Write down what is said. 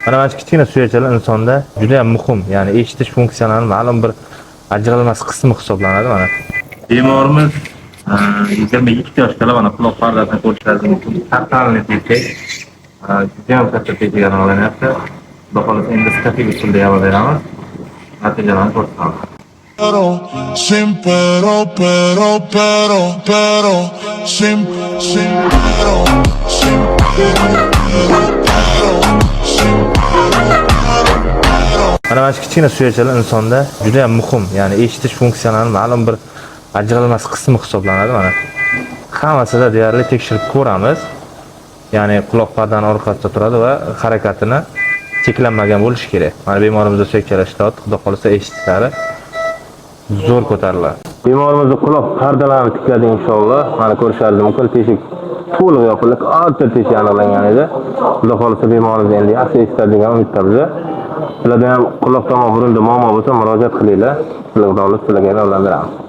Mana kichkina suyachalar insonda juda ham muhim, ya'ni eshitish funksiyalarining ma'lum bir ajralmas qismi hisoblanadi mana. Bemorimiz 22 yoshda mana quloq pardasini ko'rishingiz mumkin. Tartibli erkak. Juda ham katta tezlikda olanyapti. Xudo xolasa endoskopik usulda yordam beramiz. Natijalarni ko'rsatamiz. Sin pero, sin pero, sin Mana kichkina suyachalar insonda juda ham muhim, ya'ni eshitish funksiyalarining ma'lum bir ajralmas qismi hisoblanadi mana. Hammasida deyarli tekshirib ko'ramiz. Ya'ni quloq pardani orqasida turadi va harakatini cheklanmagan bo'lishi kerak. Mana bemorimizda suyakchalar ishlayapti, xudo xolasa eshitishlari zo'r ko'tariladi. Bemorimizning quloq pardalarini tikladik inshaalloh. Mana ko'rishingiz mumkin, teshik to'liq yopilib, o'rta teshik aniqlangan edi. Xudo xolasa bemorimiz endi yaxshi eshitadigan umiddamiz. Sizlarda ham quloq tomon burunda muammo bo'lsa murojaat qilinglar. Sizlarga yordam beramiz.